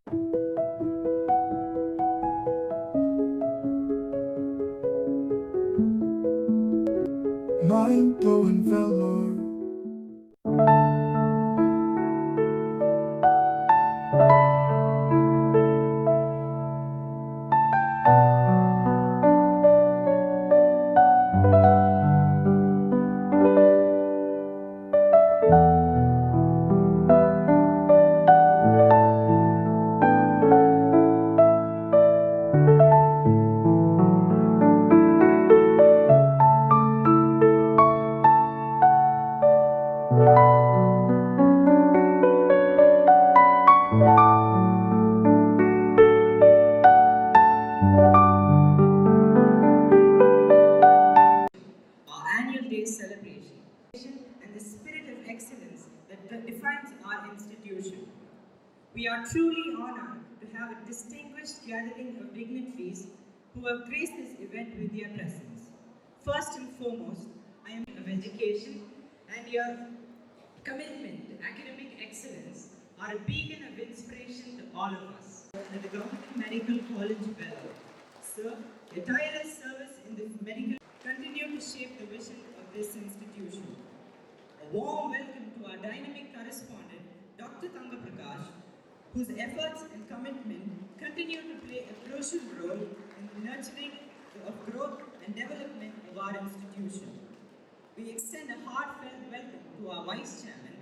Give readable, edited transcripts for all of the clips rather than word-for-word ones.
Mind-blowing Vellore. Our annual day celebration, and the spirit of excellence that defines our institution. We are truly honored to have a distinguished gathering of dignitaries who have graced this event with their presence. First and foremost, I am of education, and your commitment to academic excellence are a beacon of inspiration to all of us. At the Government Medical College, Vellore, sir, your tireless service in the medical continue to shape the vision of this institution. A warm welcome to our dynamic correspondent, Dr. Tanga Prakash, whose efforts and commitment continue to play a crucial role in the nurturing of growth and development of our institution. We extend a heartfelt welcome to our Vice Chairman,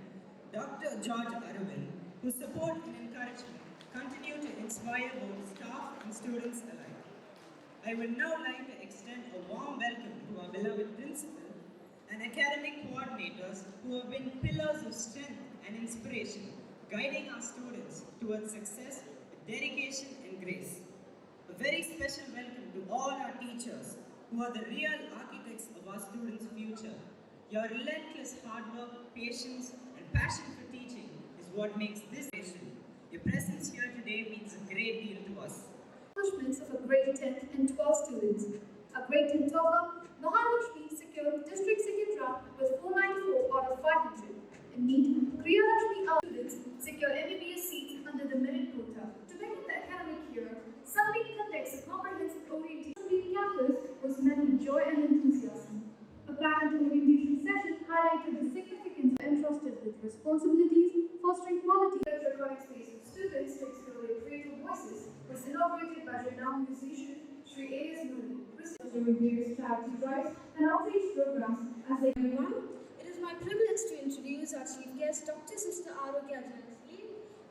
Dr. George Aravind, whose support and encouragement continue to inspire both staff and students alike. I would now like to extend a warm welcome to our beloved principal and academic coordinators who have been pillars of strength and inspiration, guiding our students towards success with dedication and grace. A very special welcome to all our teachers who are the real architects of our students' future. Your relentless hard work, patience, and passion for teaching is what makes this nation. Your presence here today means a great deal to us. Accomplishments of a grade 10 and 12 students. A grade 10 topper, Mahalakshmi secured district second rank with 494 out of 500. In NEET, Kriyalakshmi students secured MBBS seats under the merit quota. To begin the academic year, Sunbeam conducts a comprehensive orientation. Sunbeam campus was met with joy and enthusiasm. A parent orientation session highlighted the significance of entrusted with responsibilities, fostering quality recording space for students to explore their creative voices was inaugurated by renowned musician Sri A.S. Nuri, during various charity drives and outreach programs as they everyone. It is my privilege to introduce our chief guest, Dr. Sister Arogya Janasli,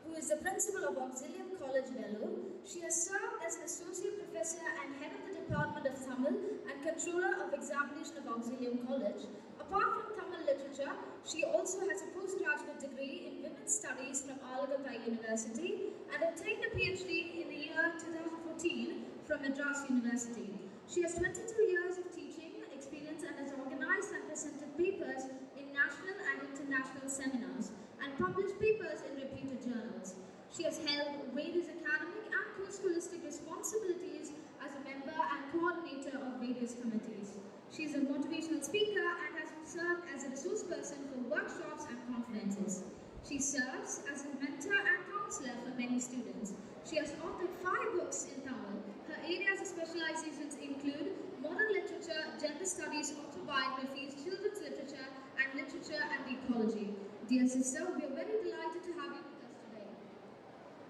who is the principal of Auxilium College, Vellore. She has served as an associate professor and head of the Department of Tamil and controller of examination of Auxilium College. Apart from Tamil literature, she also has a postgraduate degree in women's studies from Alagatai University and obtained a PhD in the year 2014 from Madras University. She has 22 years of teaching experience and has organized and presented papers in national and international seminars and published papers in reputed journals. She has held various academic and post-scholastic responsibilities as a member and coordinator of various committees. She is a motivational speaker and has served as a resource person for workshops and conferences. She serves as a mentor and counselor for many students. She has authored 5 books in Tamil. Her areas of specializations include modern literature, gender studies, autobiographies, children's literature, and literature and ecology. Dear sister, we are very delighted to have you with us today.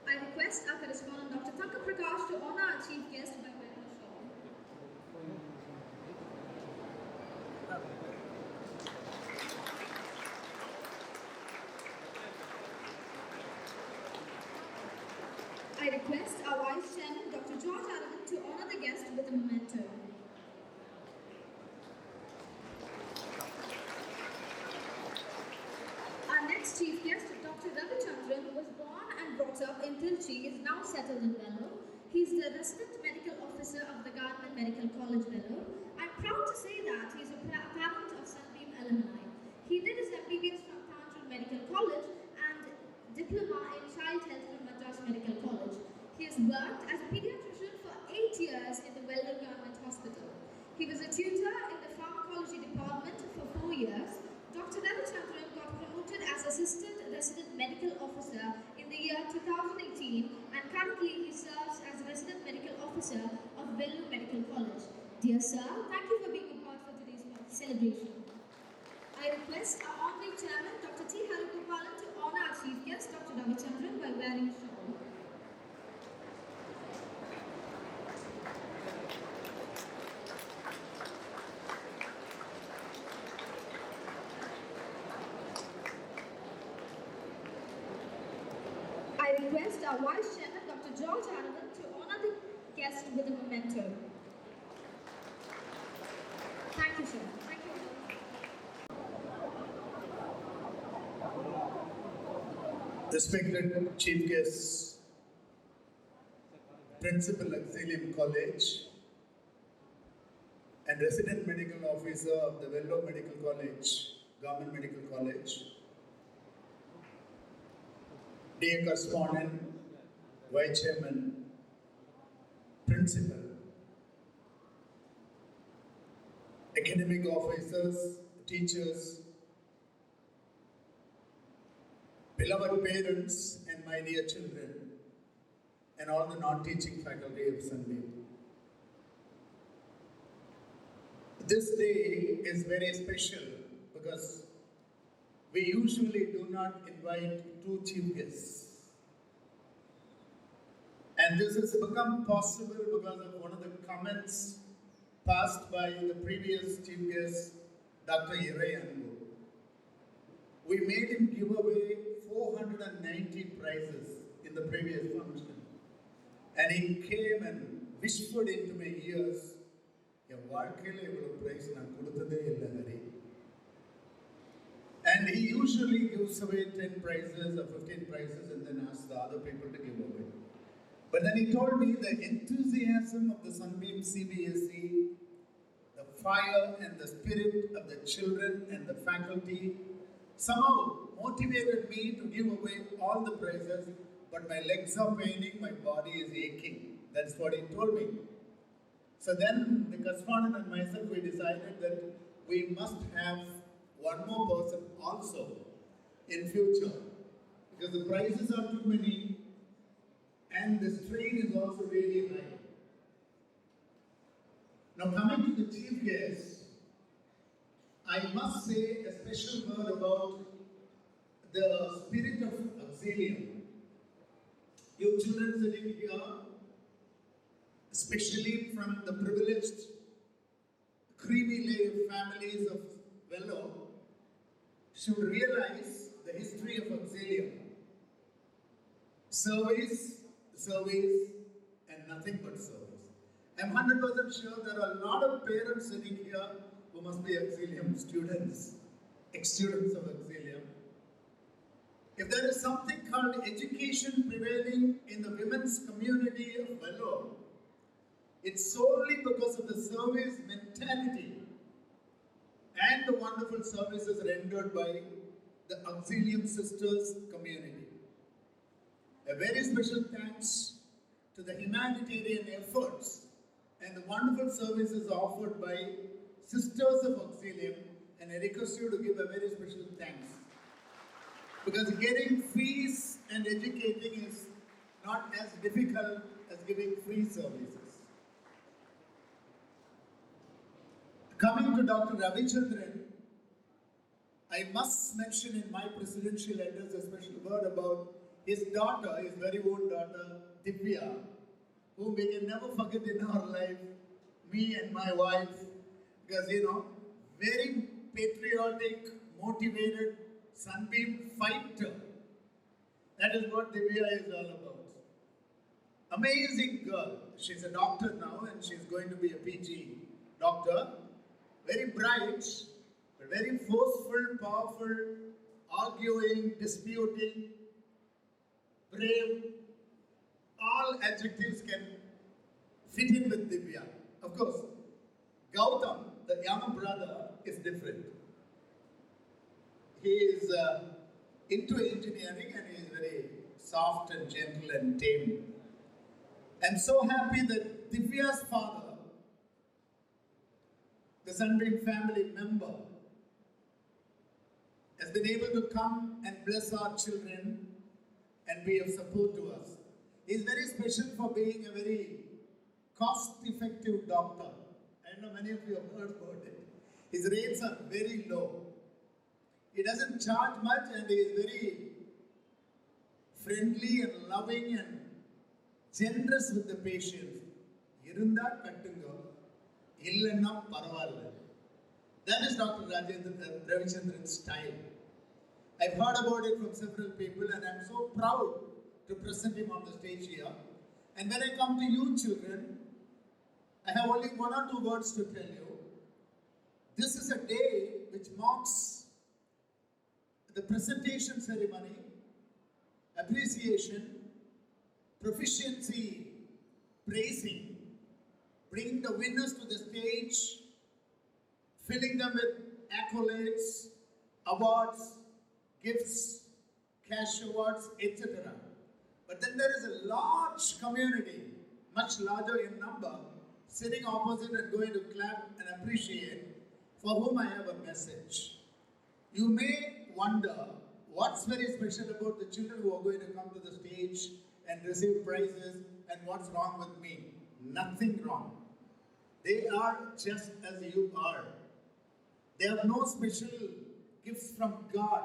I request our correspondent Dr. Tanga Prakash to honor our chief guest by wearing a shawl. I request our Vice Chairman, Dr. George Aravind, to honor the guest with a memento. Our next chief guest, Dr. Ravichandran, was born and brought up in Tirchi, is now settled in Vellore. He is the resident medical officer of the Government Medical College, Vellore. I'm proud to say that he is a parent of Sunbeam alumni. He did his MBBS from Tanjore Medical College and diploma in child health from Madras Medical College. He has worked as a pediatrician for 8 years in the Vellore Government Hospital. He was a tutor in the pharmacology department for 4 years. Dr. Ravichandran got promoted as assistant resident medical officer in the year 2018 and Currently, he serves as resident medical officer of Vellore Medical College. Dear sir, thank you for being a part for today's celebration. I request our honorary chairman, Dr. T. Harugopalan, to honor our chief guest, Dr. Ravichandran, by wearing a shawl. I request our Vice Chairman, Dr. George Aravind, to honor the guest with a memento. Thank you, sir. Thank you. Respected Chief Guests, Principal Auxilium College, and Resident Medical Officer of the Vellore Medical College, Government Medical College, dear Correspondent, Vice Chairman, Principal, academic officers, teachers, beloved parents, and my dear children, and all the non-teaching faculty of Sunbeam. This day is very special because we usually do not invite two chief guests. And this has become possible because of one of the comments passed by the previous chief guest, Dr. Irayangu. We made him give away 490 prizes in the previous function. And he came and whispered into my ears, "என் வாழ்க்கையில இவ்வளவு prize நான் கொடுத்ததே இல்லை Hari." And he usually gives away 10 prizes or 15 prizes and then asks the other people to give away. But then he told me the enthusiasm of the Sunbeam CBSE, the fire and the spirit of the children and the faculty somehow motivated me to give away all the prizes, but my legs are paining, my body is aching. That's what he told me. So then the correspondent and myself, we decided that we must have one more person also in future, because the prizes are too many and the strain is also really high. Now coming to the chief guest, I must say a special word about the spirit of auxilium. You children sitting here, especially from the privileged creamy layer families of Vellore, should realize the history of auxilium. Service, service, and nothing but service. I'm 100% sure there are a lot of parents sitting here who must be auxilium students, ex-students of auxilium. If there is something called education prevailing in the women's community of Vellore, it's solely because of the service mentality and the wonderful services rendered by the auxilium sisters community. A very special thanks to the humanitarian efforts and the wonderful services offered by Sisters of Auxilium, and I request you to give a very special thanks. Because getting fees and educating is not as difficult as giving free services. Coming to Dr. Ravichandran, I must mention in my presidential address a special word about his daughter, his very own daughter, Divya, whom we can never forget in our life, me and my wife, because very patriotic, motivated, Sunbeam fighter. That is what Divya is all about. Amazing girl. She's a doctor now and she's going to be a PG doctor. Very bright, but very forceful, powerful, arguing, disputing, brave. All adjectives can fit in with Divya. Of course, Gautam, the younger brother, is different. He is into engineering and he is very soft and gentle and tame. I'm so happy that Divya's father, the Sunbeam family member, has been able to come and bless our children and be of support to us. He is very special for being a very cost-effective doctor. I know many of you have heard about it. His rates are very low. He doesn't charge much and he is very friendly and loving and generous with the patients. Irunda kattunga, illanna paravalla. That is Dr. Ravichandran's style. I've heard about it from several people and I'm so proud to present him on the stage here. And when I come to you children, I have only one or two words to tell you. This is a day which marks the presentation ceremony, appreciation, proficiency, praising, bringing the winners to the stage, filling them with accolades, awards, gifts, cash awards, etc. But then there is a large community, much larger in number, sitting opposite and going to clap and appreciate, for whom I have a message. You may wonder what's very special about the children who are going to come to the stage and receive prizes and what's wrong with me. Nothing wrong. They are just as you are. They have no special gifts from God.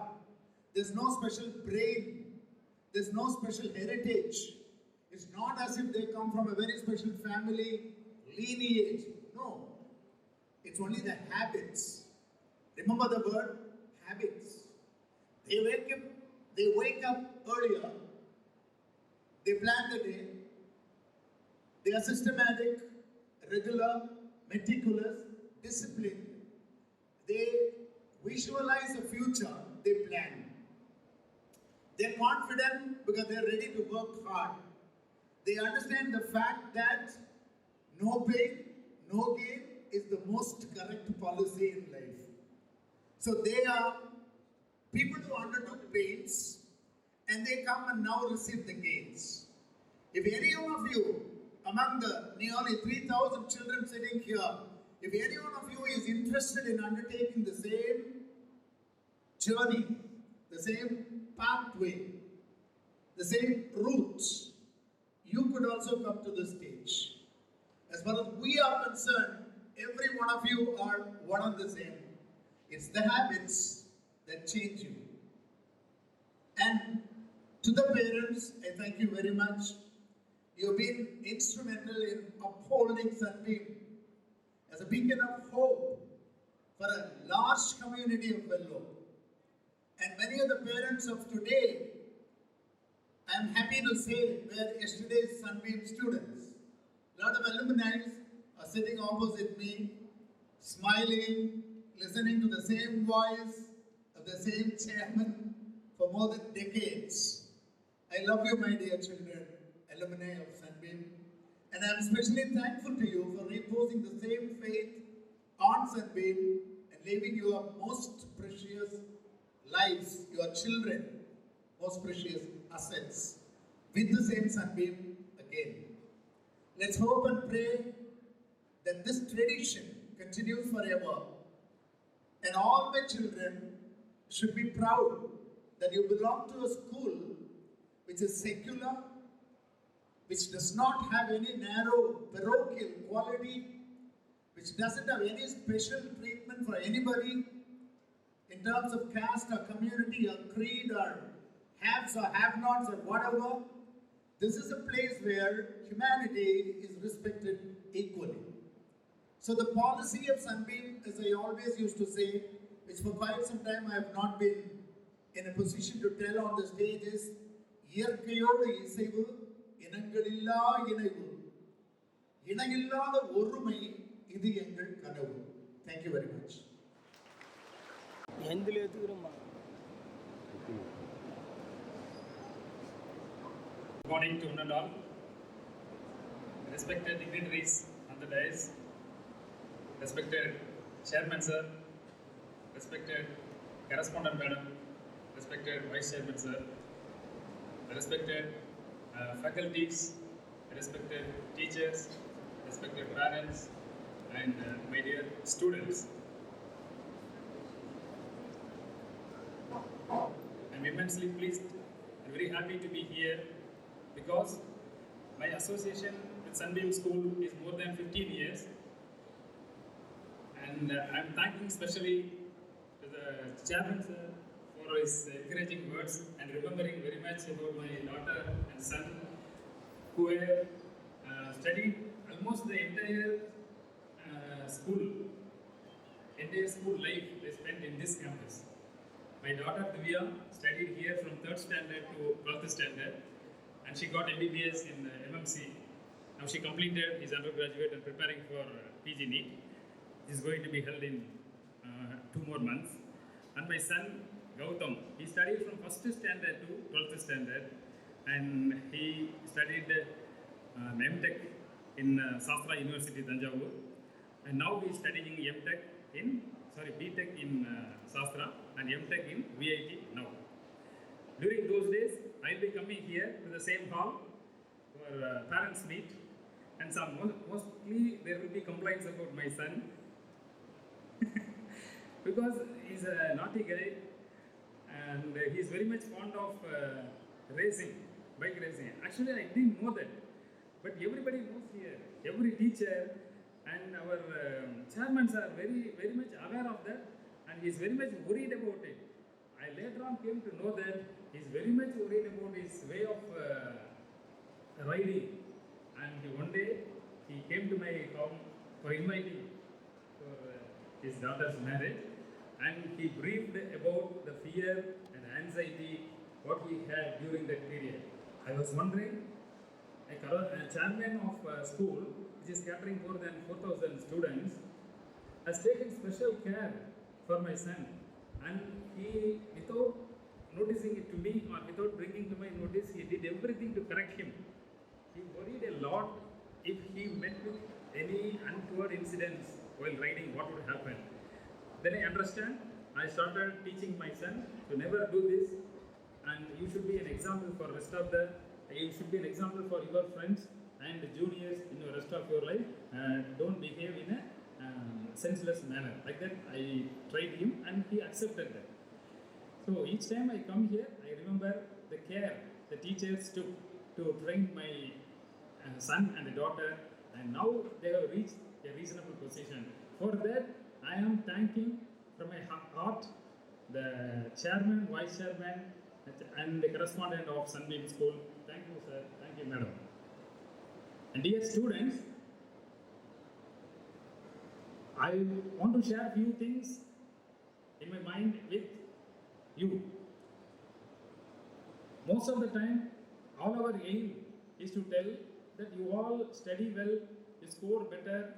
There's no special brain. There's no special heritage. It's not as if they come from a very special family lineage. No. It's only the habits. Remember the word habits. They wake up earlier. They plan the day. They are systematic, regular, meticulous, disciplined. They visualize the future. They plan. They're confident because they're ready to work hard. They understand the fact that no pain, no gain is the most correct policy in life. So they are people who undertook pains and they come and now receive the gains. If any one of you, among the nearly 3,000 children sitting here, if any one of you is interested in undertaking the same journey, the same pathway, the same routes, you could also come to the stage. As far as we are concerned, every one of you are one and the same. It's the habits that change you. And to the parents, I thank you very much. You've been instrumental in upholding Sunbeam as a beacon of hope for a large community of Vellore. And many of the parents of today, I am happy to say, were yesterday's Sunbeam students. A lot of alumni are sitting opposite me, smiling, listening to the same voice of the same chairman for more than decades. I love you, my dear children, alumni of Sunbeam. And I am especially thankful to you for reposing the same faith on Sunbeam and leaving your most precious lives, your children, most precious assets, with the same Sunbeam again. Let's hope and pray that this tradition continues forever and all my children should be proud that you belong to a school which is secular, which does not have any narrow parochial quality, which doesn't have any special treatment for anybody in terms of caste or community or creed or haves or have-nots or whatever. This is a place where humanity is respected equally. So the policy of Sunbeam, as I always used to say, which for quite some time I have not been in a position to tell on the stage, is இயற்கையோடு இசைவு இனங்களில்லா இணைவு இணையில்லாத ஒருமை இது எங்கள் கனவு. Thank you very much. Good morning to one and all. Respected dignitaries on the dais, respected Chairman Sir, respected Correspondent Madam, respected Vice Chairman Sir, respected faculties, respected teachers, respected parents, and my dear students. I'm immensely pleased and very happy to be here because My association with Sunbeam School is more than 15 years, and I'm thanking especially to the chairman sir for his encouraging words and remembering very much about my daughter and son who were studied almost the entire school life they spent in this campus. My daughter Divya studied here from 3rd standard to 12th standard, and she got MBBS in MMC. Now she completed his undergraduate and preparing for PG NEET. This is going to be held in 2 more months. And my son Gautam, he studied from 1st standard to 12th standard, and he studied MTech in Sastra University, Tanjavur. And now he is studying BTech in Sastra and MTech in VIT now. During those days, I'll be coming here to the same hall for parents meet, and mostly there will be complaints about my son because he's a naughty guy and he's very much fond of bike racing. Actually, I didn't know that, but everybody knows here. Every teacher and our chairmen are very, very much aware of that, and he's very much worried about it. I later on came to know that he's very much worried about his way of riding, and one day he came to my home for inviting for his daughter's marriage, and he briefed about the fear and anxiety what he had during that period. I was wondering, a chairman of a school which is catering more than 4,000 students has taken special care for my son, and he, without noticing it to me or without bringing to my notice, he did everything to correct him. He worried a lot if he met with any untoward incidents while riding, what would happen. Then I understand, I started teaching my son to never do this, and you should be an example for rest of you should be an example for your friends and juniors in the rest of your life. Don't behave in a senseless manner. Like that, I tried him and he accepted that. So each time I come here, I remember the care the teachers took to train my son and daughter, and now they have reached a reasonable position. For that, I am thanking from my heart the chairman, vice chairman, and the correspondent of Sunbeam School. Thank you, sir. Thank you, madam. And dear students, I want to share a few things in my mind with you. Most of the time, all our aim is to tell that you all study well, you score better,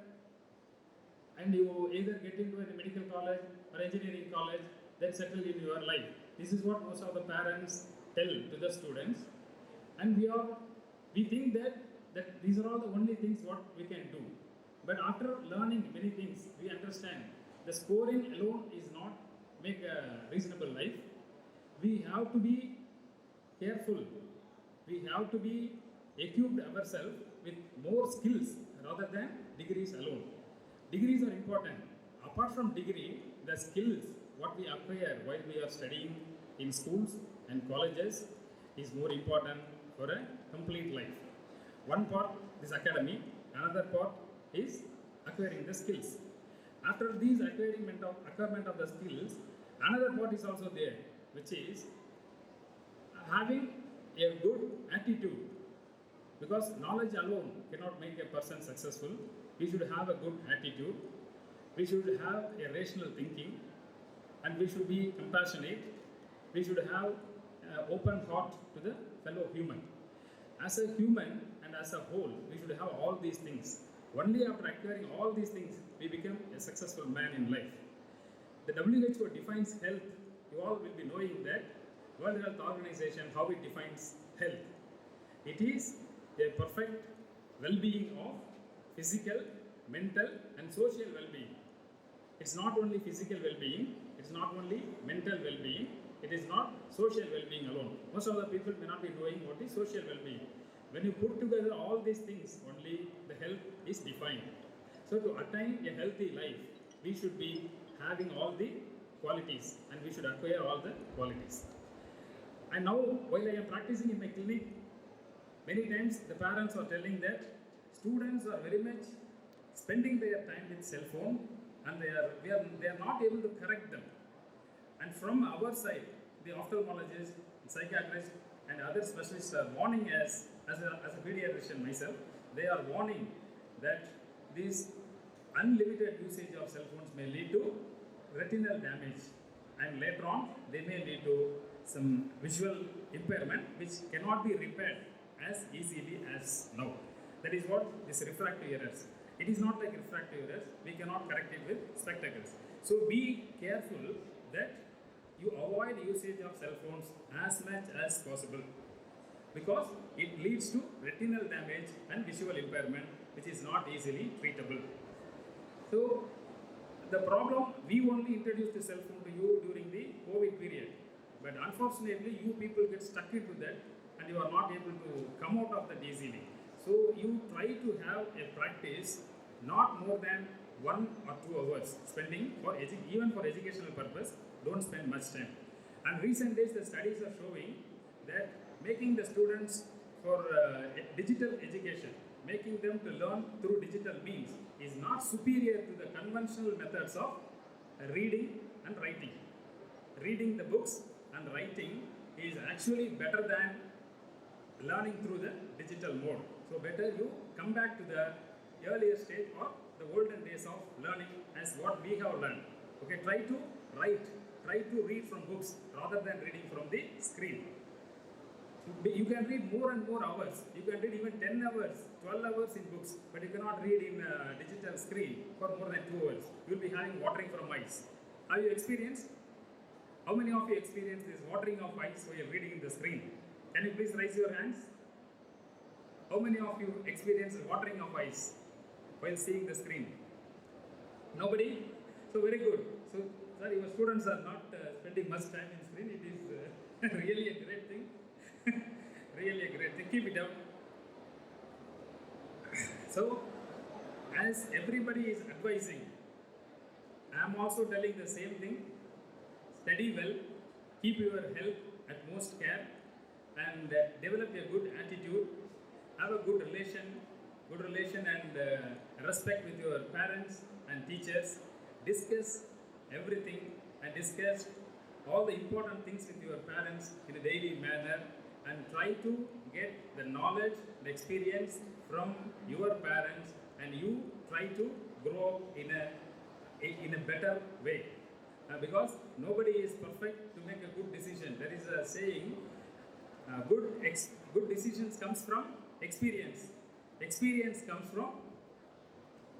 and you either get into a medical college or engineering college, then settle in your life. This is what most of the parents tell to the students, and we think that these are all the only things what we can do. But after learning many things, we understand the scoring alone is not make a reasonable life. We have to be careful. We have to be equipped ourselves with more skills rather than degrees alone. Degrees are important. Apart from degree, the skills what we acquire while we are studying in schools and colleges is more important for a complete life. One part is academy, another part is acquiring the skills. After these acquirement of the skills, another part is also there, which is having a good attitude. Because knowledge alone cannot make a person successful. We should have a good attitude. We should have a rational thinking, and we should be compassionate. We should have an open heart to the fellow human. As a human and as a whole, we should have all these things. Only after acquiring all these things, we become a successful man in life. The WHO defines health. You all will be knowing that World Health Organization, how it defines health. It is a perfect well-being of physical, mental, and social well-being. It's not only physical well-being, it's not only mental well-being, it is not social well-being alone. Most of the people may not be knowing what is social well-being. When you put together all these things, only the health is defined. So to attain a healthy life, we should be having all the qualities, and we should acquire all the qualities. And now, while I am practicing in my clinic, Many times the parents are telling that students are very much spending their time with cell phone and they are not able to correct them. And from our side, the ophthalmologist, psychiatrist, and other specialists are warning us, as a pediatrician myself, they are warning that this unlimited usage of cell phones may lead to retinal damage, and later on they may lead to some visual impairment which cannot be repaired as easily as now. That is what is refractive errors. It is not like refractive errors, we cannot correct it with spectacles. So be careful that you avoid usage of cell phones as much as possible, because it leads to retinal damage and visual impairment which is not easily treatable. So the problem, we only introduced the cell phone to you during the COVID period, but unfortunately you people get stuck into that and you are not able to come out of that easily. So you try to have a practice not more than 1 or 2 hours spending for even for educational purpose. Don't spend much time. And recent days the studies are showing that making the students for digital education, making them to learn through digital means is not superior to the conventional methods of reading and writing. Reading the books and writing is actually better than learning through the digital mode. So better you come back to the earlier stage or the olden days of learning as what we have learned. Okay, try to write, try to read from books rather than reading from the screen. You can read more and more hours. You can read even 10 hours, 12 hours in books, but you cannot read in a digital screen for more than 2 hours. You will be having watering from eyes. Have you experienced? How many of you experienced this watering of eyes while you're reading in the screen? Can you please raise your hands? How many of you experienced watering of eyes while seeing the screen? Nobody? So very good. So, sir, your students are not spending much time in screen. It is really a great thing. Really a great thing. Keep it up. So, as everybody is advising, I am also telling the same thing. Study well, keep your health at most care, and develop a good attitude, have a good relation and respect with your parents and teachers. Discuss everything and discuss all the important things with your parents in a daily manner, and try to get the knowledge, the experience from your parents, and you try to grow in a better way. Because nobody is perfect to make a good decision. There is a saying, good decisions comes from experience. Experience comes from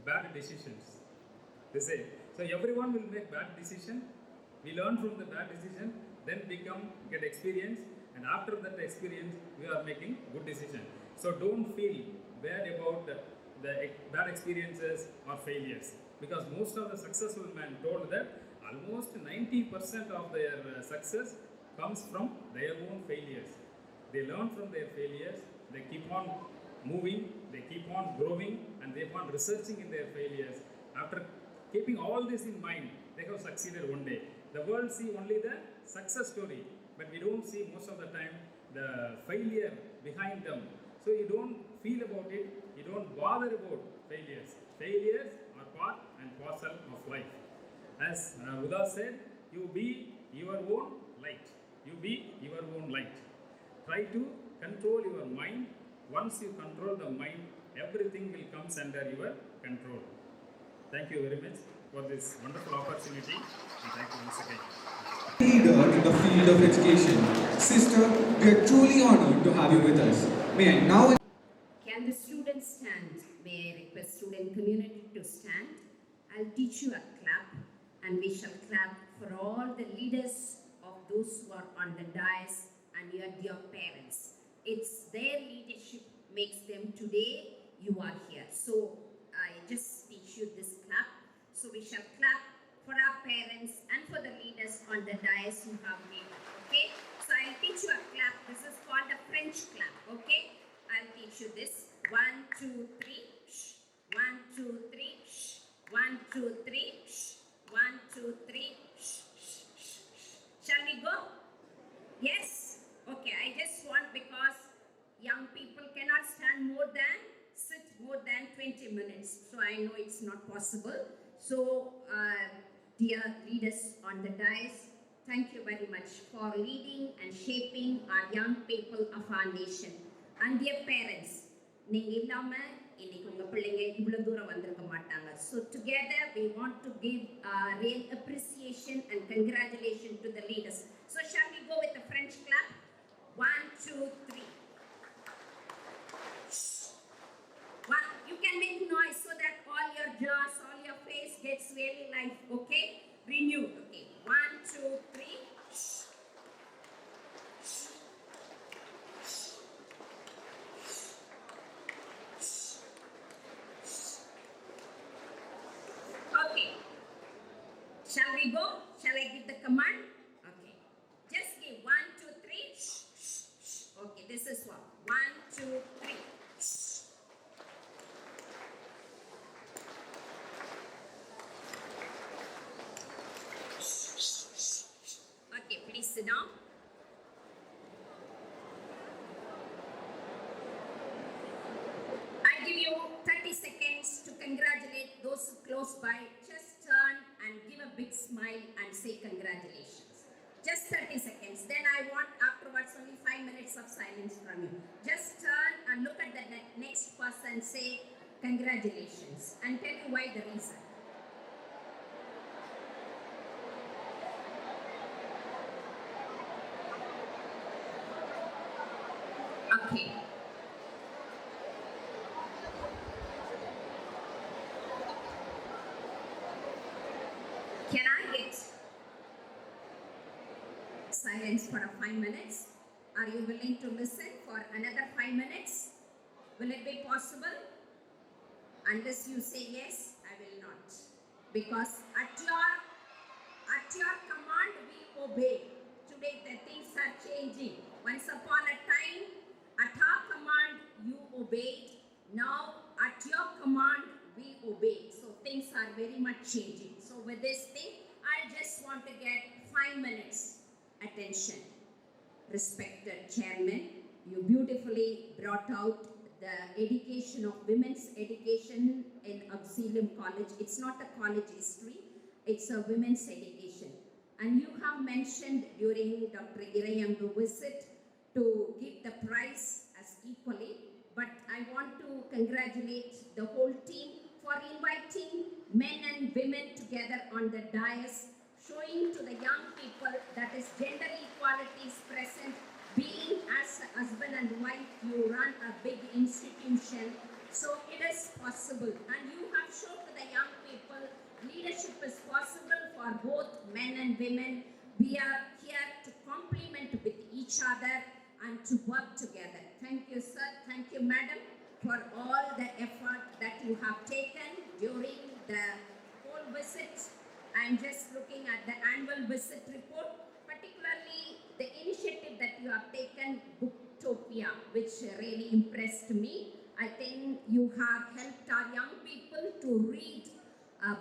bad decisions. They say. So everyone will make bad decision. We learn from the bad decision, then get experience, and after that experience, we are making good decision. So don't feel bad about the bad experiences or failures, because most of the successful men told that almost 90% of their success comes from their own failures. They learn from their failures, they keep on moving, they keep on growing, and they keep on researching in their failures. After keeping all this in mind, they have succeeded one day. The world see only the success story, but we don't see most of the time the failure behind them. So you don't feel about it, you don't bother about failures. Failures are part and parcel of life. As Uda said, you be your own light. You be your own light. Try to control your mind. Once you control the mind, everything will come under your control. Thank you very much for this wonderful opportunity, and thank you once again. Leader in the field of education. Sister, we are truly honored to have you with us. May I now Can the students stand? May I request student community to stand? I'll teach you a clap, and we shall clap for all the leaders of those who are on the dais and your dear parents. It's their leadership makes them today you are here. So I just teach you this clap. So we shall clap for our parents and for the leaders on the dais who have made it. Okay? So I'll teach you a clap. This is called a French clap. Okay? I'll teach you this. 1, 2, 3. Shh. 1, 2, 3. Shh. 1, 2, 3. Shh. 1, 2, 3. Shh. Shh. Shh. Shall we go? Yes? Okay, I just want, because young people can 20 minutes, so I know it's not possible. So, dear leaders on the dais, thank you very much for leading and shaping our young people of our nation. And dear parents, நீங்க இல்லாம இன்னைக்கு உங்க பிள்ளைங்க இவ்வளவு தூரம் வந்திருக்க மாட்டாங்க. So together we want to give real appreciation and congratulations to the leaders. So shall we go with the French clap? 1, 2, 3. One, you can make noise so that all your jaws, all your face gets really live. Okay, renewed. Okay, 1, 2, 3. Okay. Shall we go? Shall I give the command? Okay. Just give 1, 2, 3. Okay, this is what. 1, 2, 3. Okay, please sit down. I give you 30 seconds to congratulate those close by. Just turn and give a big smile and say congratulations. Just 30 seconds. Then I want afterwards only 5 minutes of silence from you. Just turn and look at the next person, say congratulations and tell you why the reason. Okay. Can I get silence for 5 minutes? Are you willing to listen for another 5 minutes? Will it be possible? Unless you say yes, I will not. Because at your command we obey. Today the things are changing. Once upon a time, at our command you obeyed. Now at your command we obey. So things are very much changing. So with this thing, I just want to get 5 minutes attention. Respected Chairman, you beautifully brought out the education of women's education in Auxilium College. It's not a college history, it's a women's education. And you have mentioned during Dr. Irayangu visit to give the prize as equally, but I want to congratulate the whole team for inviting men and women together on the dais, showing to the young people that is gender equality is present. Being as a husband and wife, you run a big institution, so it is possible. And you have shown to the young people leadership is possible for both men and women. We are here to complement with each other and to work together. Thank you, sir. Thank you, madam, for all the effort that you have taken during the whole visit. I'm just looking at the annual visit report, particularly the initiative that you have taken, Booktopia, which really impressed me. I think you have helped our young people to read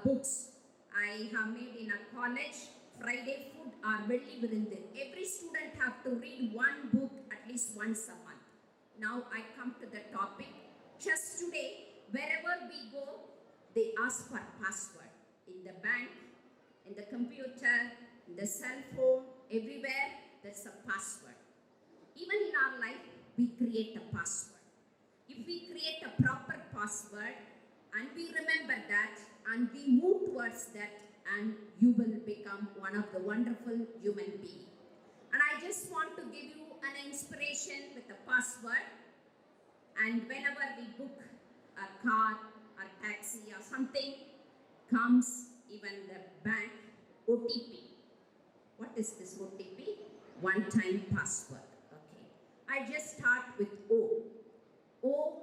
books. I have made in a college, Friday food or Velli Virundu. Every student have to read one book at least once a month. Now I come to the topic. Just today, wherever we go, they ask for password. In the bank, in the computer, in the cell phone, everywhere, there's a password. Even in our life, we create a password. If we create a proper password, and we remember that, and we move towards that, and you will become one of the wonderful human beings. And I just want to give you an inspiration with a password. And whenever we book a car, a taxi or something, comes even the bank, OTP. What is this OTP? One-time password. Okay. I just start with O. O,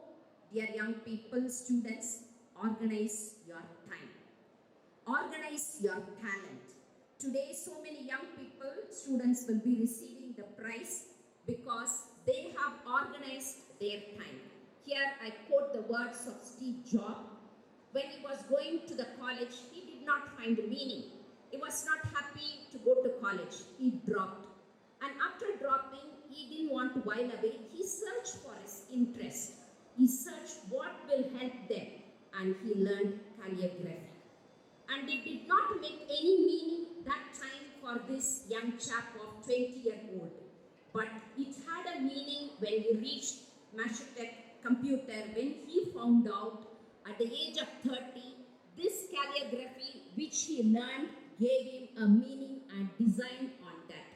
dear young people, students, organize your time. Organize your talent. Today, so many young people, students will be receiving the prize because they have organized their time. Here I quote the words of Steve Jobs. When he was going to the college, he did not find meaning. He was not happy to go to college. He dropped. And after dropping, he didn't want to while away. He searched for his interest. He searched what will help them. and he learned calligraphy. And it did not make any meaning that time for this young chap of 20-year-old. But it had a meaning when he reached Massachusetts computer, when he found out at the age of 30, this calligraphy which he learned gave him a meaning and design on that.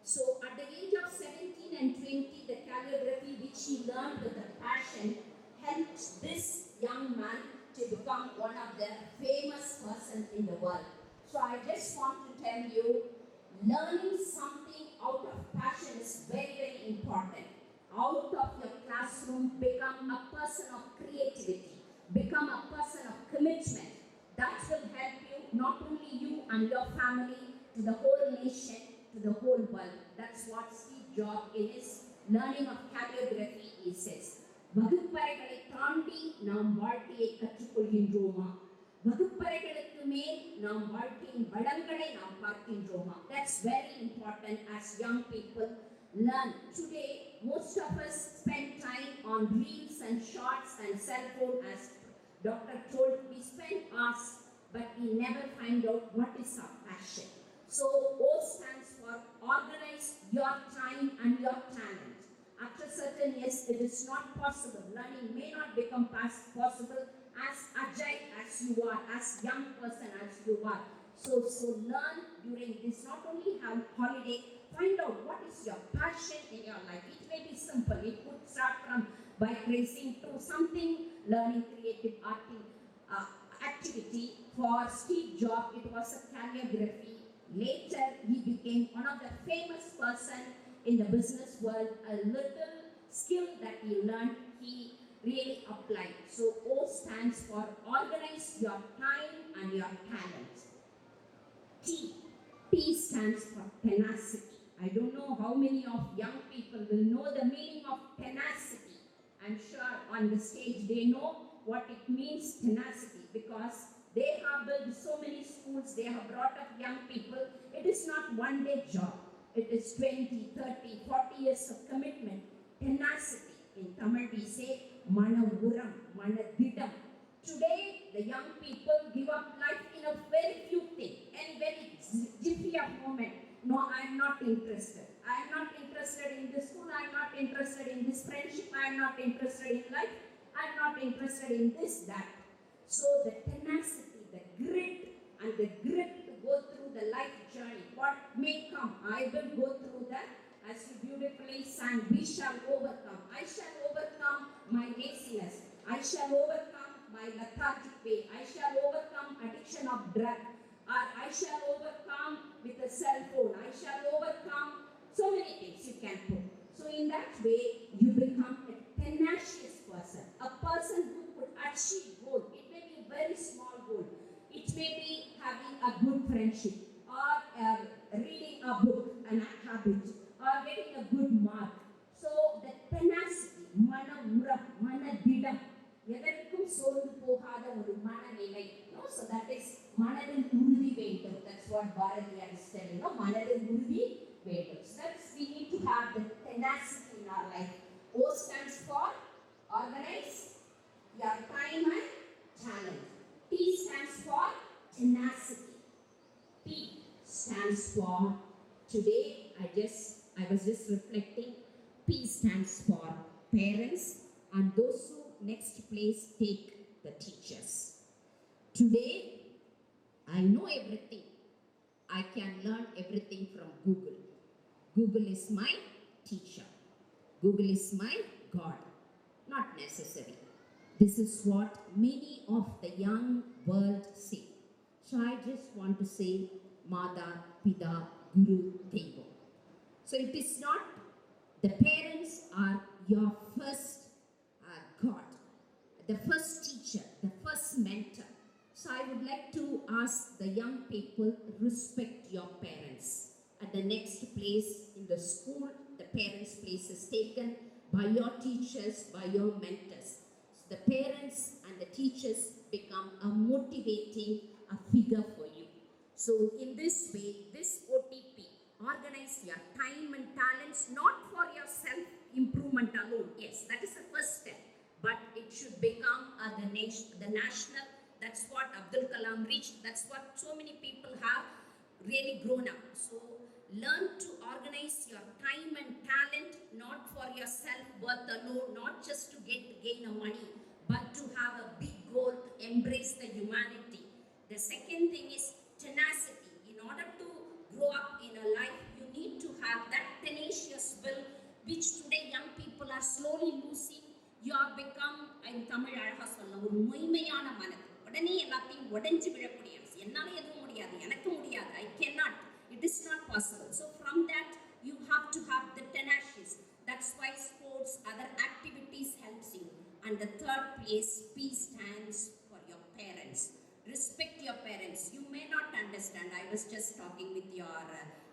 So at the age of 17 and 20, the calligraphy which he learned with a passion helped this young man to become one of the famous persons in the world. So I just want to tell you, learning something out of passion is very, very important. Out of your classroom, become a person of creativity, become a person of commitment. That will help you, not only you and your family, to the whole nation, to the whole world. That's what Steve Jobs in his learning of calligraphy he says. வகுப்பறைகளை தாண்டி நாம் வாழ்க்கையை கற்றுக்கொள்கின்றோமா? வகுப்பறைகளுக்கு மேல் நாம் வாழ்க்கையின் வளங்களை நாம் பார்க்கின்றோமா? That's very important as young people learn. Today, most of us spend time on reels and shorts and cell phone, as Doctor told. We spend hours, but we never find out what is our passion. So, O stands for organize your time and your talent. After certain years, it is not possible. Learning may not become possible as agile as you are, as young person as you are. So learn during this. Not only have holiday, find out what is your passion in your life. It may be simple. It could start from bike racing to something, learning creative activity. For Steve Jobs, it was a calligraphy. Later, he became one of the famous person in the business world. A little skill that he learned, he really applied. So O stands for organize your time and your talent. T stands for tenacity. I don't know how many of young people will know the meaning of tenacity. I'm sure on the stage they know what it means, tenacity, because they have built so many schools, they have brought up young people. It is not one day job. It is 20, 30, 40 years of commitment. Tenacity. In Tamil we say, mana uram, mana didam. Today, the young people give up life in a very few things, and very jiffy of moment. No, I am not interested. I am not interested in this school. I am not interested in this friendship. I am not interested in life. I am not interested in this, that. So the tenacity, the grit, and the grit to go through the life journey. What may come, I will go through that. As you beautifully sang, we shall overcome. I shall overcome my laziness. I shall overcome my lethargic way. I shall overcome addiction of drug. Or I shall overcome with a cell phone. I shall overcome so many things you can put. So in that way, you become a tenacious person. A person who could achieve goal. It may be a very small goal. It may be having a good friendship, or reading a book, an habit, or getting a good mark. So the tenacity, mana uram, mana didam, எதற்கும் சோர்ந்து போகாத ஒரு மனநிலை. So that is மனதில் உறுதி வேண்டும். That's what Bharatiya is telling. மனதில் உறுதி வேண்டும். So that's, we need to have the tenacity in our life. O stands for organize your time and talent. T stands for tenacity. P stands for, today I was just reflecting, P stands for parents, and those who next place take the teachers. Today, I know everything. I can learn everything from Google. Google is my teacher. Google is my God. Not necessary. This is what many of the young world say. So I just want to say, Mata, Pita, Guru, Devo. So it is not, the parents are your first God, the first teacher, the first mentor. So I would like to ask the young people, respect your parents. At the next place in the school, the parents' place is taken by your teachers, by your mentors. So the parents and the teachers become a motivating figure for you. So in this way, this OTP, organize your time and talents, not for your self-improvement alone. Yes, that is the first step. But it it should become the national. That's what Abdul Kalam reached. That's what so many people have really grown up. So learn to organize your time and talent, not for your self-worth alone, not just to gain a money, but to have a big goal to embrace the humanity. The second thing is tenacity. In order to grow up in a life, you need to have that tenacious will, which today young people are slowly losing. You have become, in Tamil அழகா சொல்லலாம், ஒரு மொய்மையான மனது. உடனே எல்லாத்தையும் உடைஞ்சு விழக்கூடிய என்னால எதுவும் முடியாது, எனக்கு முடியாது, I cannot, it is not possible. So from that you have to have the tenacious. That's why sports, other activities helps you. And the third place, P stands for your parents. Respect your parents. You may not understand. I was just talking with your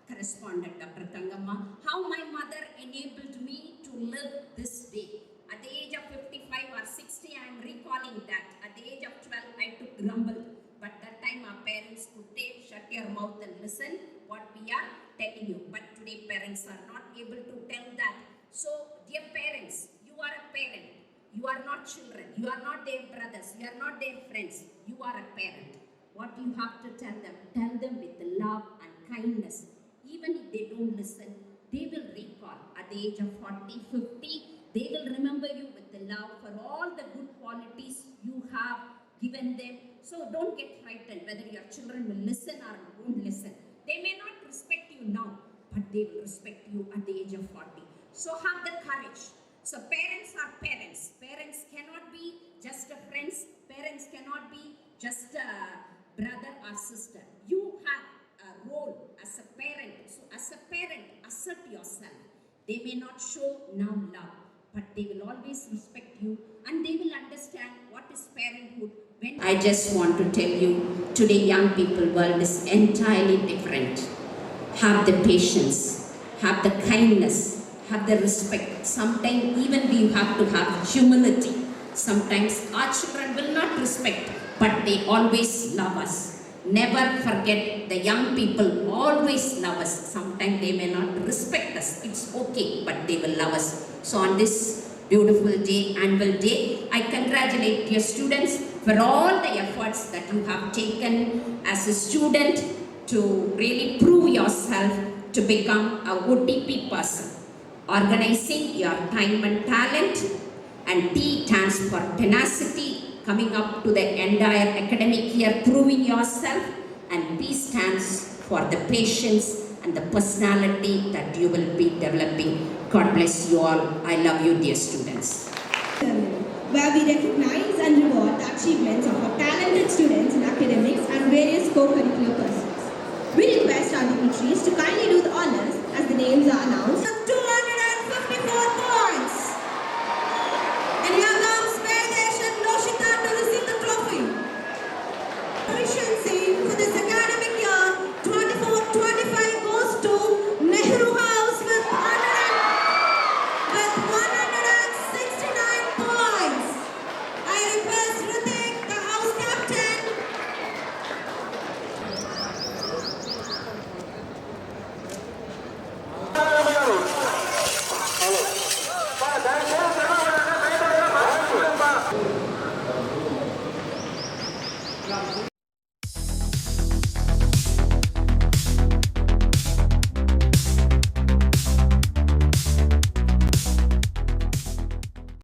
correspondent, Dr. Tangamma, how my mother enabled me to live this day. At the age of 55 or 60, I am recalling that. At the age of 12, I took grumbled. But that time our parents could take, shut your mouth and listen what we are telling you. But today parents are not able to tell that. So dear parents, you are a parent. You are not children. You are not their brothers. You are not their friends. You are a parent. What you have to tell them with love and kindness. Even if they don't listen, they will recall. At the age of 40, 50, they will remember you with the love for all the good qualities you have given them. So don't get frightened whether your children will listen or won't listen. They may not respect you now, but they will respect you at the age of 40. So have the courage. So parents are parents. Parents cannot be just a friends. Parents cannot be just a brother or sister. You have a role as a parent. So as a parent, assert yourself. They may not show now love, but they will always respect you and they will understand what is parenthood. I just want to tell you, today young people world is entirely different. Have the patience, have the kindness, have the respect. Sometimes even we have to have humility. Sometimes our children will not respect, but they always love us. Never forget, the young people always love us. Sometimes they may not respect us. It's okay, but they will love us. So on this beautiful day, annual day, I congratulate your students for all the efforts that you have taken as a student to really prove yourself to become a OTP person. Organizing your time and talent, and T stands for tenacity, coming up to the entire academic year, proving yourself, and P stands for the patience and the personality that you will be developing. God bless you all. I love you, dear students. Where we recognize and reward the achievements of our talented students in academics and various co-curricular pursuits. We request our dignitaries to kindly do the honors as the names are announced.